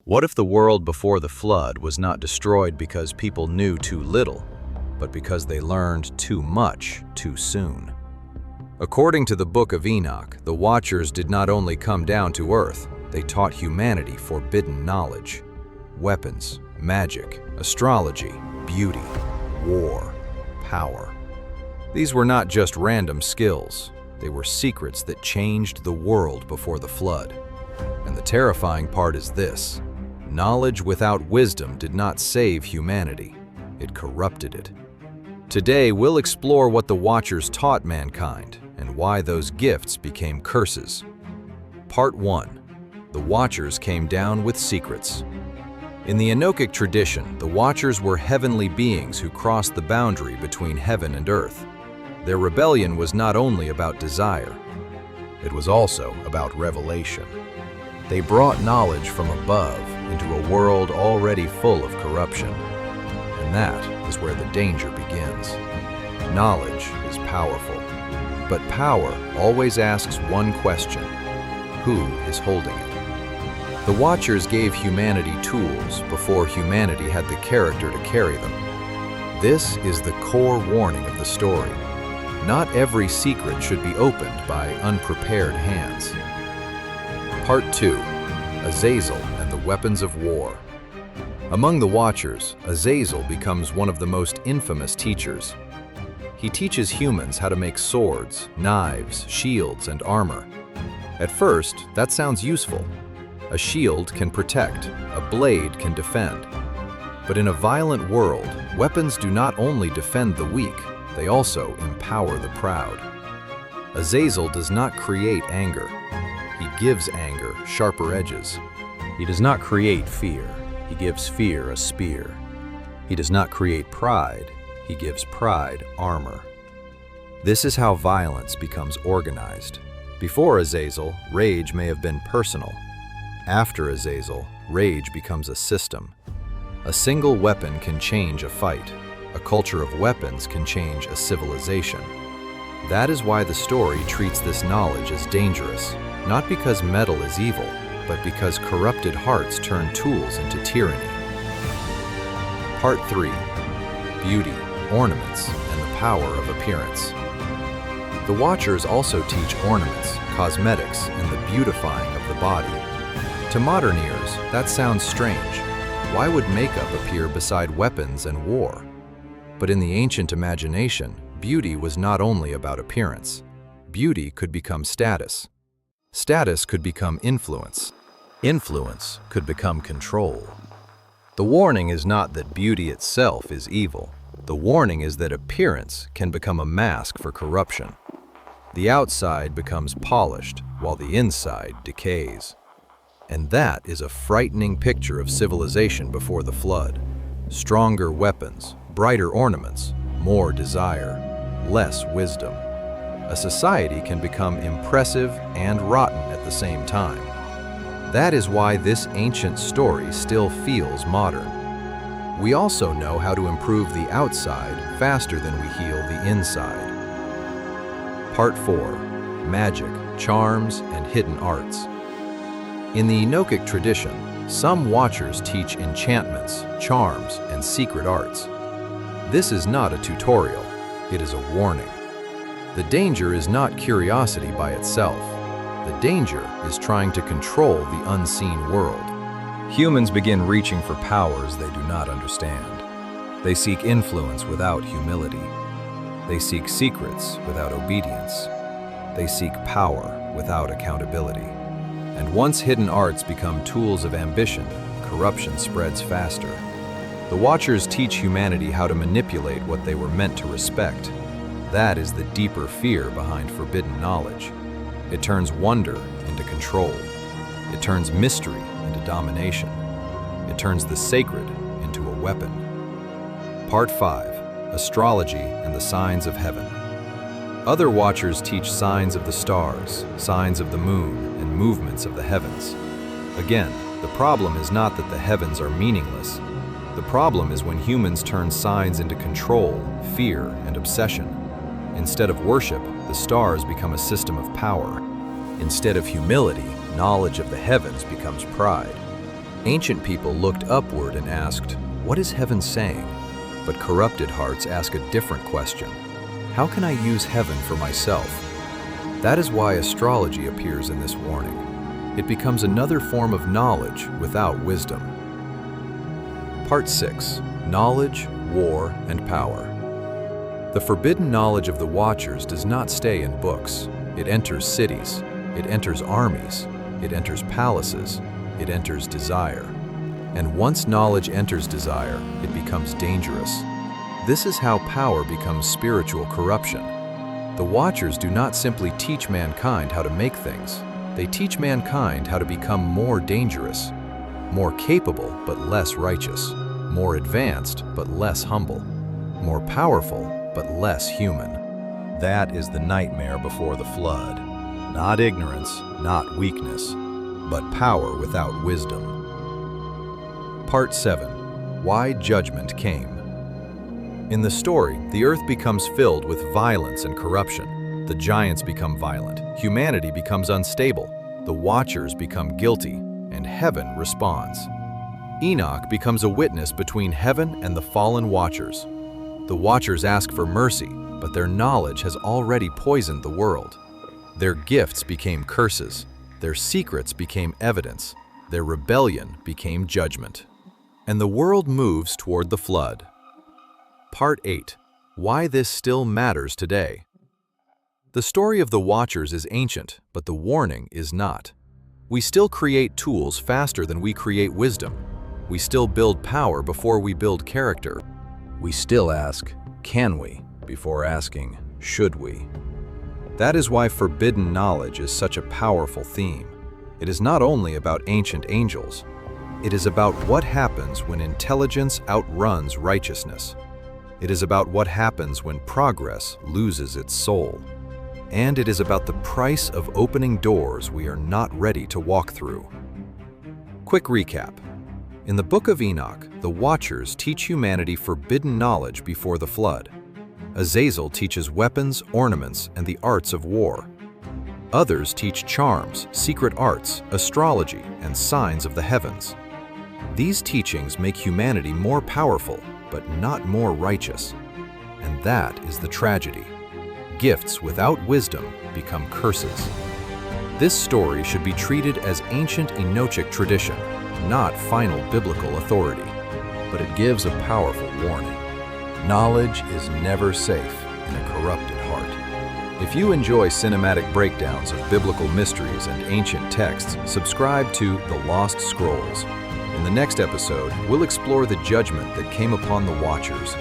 What if the world before the flood was not destroyed because people knew too little, but because they learned too much too soon? According to the Book of Enoch, the Watchers did not only come down to Earth, they taught humanity forbidden knowledge. Weapons, magic, astrology, beauty, war, power. These were not just random skills, they were secrets that changed the world before the flood. And the terrifying part is this: knowledge without wisdom did not save humanity, it corrupted it. Today, we'll explore what the Watchers taught mankind and why those gifts became curses. Part 1. The Watchers came down with secrets. In the Enochic tradition, the Watchers were heavenly beings who crossed the boundary between heaven and earth. Their rebellion was not only about desire, it was also about revelation. They brought knowledge from above into a world already full of corruption. And that is where the danger begins. Knowledge is powerful, but power always asks one question: who is holding it? The Watchers gave humanity tools before humanity had the character to carry them. This is the core warning of the story. Not every secret should be opened by unprepared hands. Part 2. Azazel and the Weapons of War. Among the Watchers, Azazel becomes one of the most infamous teachers. He teaches humans how to make swords, knives, shields, and armor. At first, that sounds useful. A shield can protect, a blade can defend. But in a violent world, weapons do not only defend the weak, they also empower the proud. Azazel does not create anger. He gives anger sharper edges. He does not create fear. He gives fear a spear. He does not create pride. He gives pride armor. This is how violence becomes organized. Before Azazel, rage may have been personal. After Azazel, rage becomes a system. A single weapon can change a fight. A culture of weapons can change a civilization. That is why the story treats this knowledge as dangerous, not because metal is evil, but because corrupted hearts turn tools into tyranny. Part 3. Beauty, ornaments, and the power of appearance. The Watchers also teach ornaments, cosmetics, and the beautifying of the body. To modern ears, that sounds strange. Why would makeup appear beside weapons and war? But in the ancient imagination, beauty was not only about appearance. Beauty could become status. Status could become influence. Influence could become control. The warning is not that beauty itself is evil. The warning is that appearance can become a mask for corruption. The outside becomes polished, while the inside decays. And that is a frightening picture of civilization before the flood. Stronger weapons, brighter ornaments, more desire, less wisdom. A society can become impressive and rotten at the same time. That is why this ancient story still feels modern. We also know how to improve the outside faster than we heal the inside. Part 4. Magic, charms, and hidden arts. In the Enochic tradition, some Watchers teach enchantments, charms, and secret arts. This is not a tutorial, it is a warning. The danger is not curiosity by itself. The danger is trying to control the unseen world. Humans begin reaching for powers they do not understand. They seek influence without humility. They seek secrets without obedience. They seek power without accountability. And once hidden arts become tools of ambition, corruption spreads faster. The Watchers teach humanity how to manipulate what they were meant to respect. That is the deeper fear behind forbidden knowledge. It turns wonder into control. It turns mystery into domination. It turns the sacred into a weapon. Part 5. Astrology and the signs of heaven. Other Watchers teach signs of the stars, signs of the moon, and movements of the heavens. Again, the problem is not that the heavens are meaningless. The problem is when humans turn signs into control, fear, and obsession. Instead of worship, the stars become a system of power. Instead of humility, knowledge of the heavens becomes pride. Ancient people looked upward and asked, "What is heaven saying?" But corrupted hearts ask a different question. How can I use heaven for myself? That is why astrology appears in this warning. It becomes another form of knowledge without wisdom. Part 6. Knowledge, War, and Power. The forbidden knowledge of the Watchers does not stay in books. It enters cities. It enters armies. It enters palaces. It enters desire. And once knowledge enters desire, it becomes dangerous. This is how power becomes spiritual corruption. The Watchers do not simply teach mankind how to make things. They teach mankind how to become more dangerous, more capable but less righteous, more advanced but less humble, more powerful but less human. That is the nightmare before the flood. Not ignorance, not weakness, but power without wisdom. Part 7. Why Judgment Came. In the story, the earth becomes filled with violence and corruption. The giants become violent, humanity becomes unstable, the Watchers become guilty, and heaven responds. Enoch becomes a witness between heaven and the fallen Watchers. The Watchers ask for mercy, but their knowledge has already poisoned the world. Their gifts became curses, their secrets became evidence, their rebellion became judgment. And the world moves toward the flood. Part 8. Why this still matters today. The story of the Watchers is ancient, but the warning is not. We still create tools faster than we create wisdom. We still build power before we build character. We still ask, "Can we?" before asking, "Should we?" That is why forbidden knowledge is such a powerful theme. It is not only about ancient angels. It is about what happens when intelligence outruns righteousness. It is about what happens when progress loses its soul. And it is about the price of opening doors we are not ready to walk through. Quick recap. In the Book of Enoch, the Watchers teach humanity forbidden knowledge before the flood. Azazel teaches weapons, ornaments, and the arts of war. Others teach charms, secret arts, astrology, and signs of the heavens. These teachings make humanity more powerful, but not more righteous. And that is the tragedy. Gifts without wisdom become curses. This story should be treated as ancient Enochic tradition, not final biblical authority, but it gives a powerful warning. Knowledge is never safe in a corrupted heart. If you enjoy cinematic breakdowns of biblical mysteries and ancient texts, subscribe to The Lost Scrolls. In the next episode, we'll explore the judgment that came upon the Watchers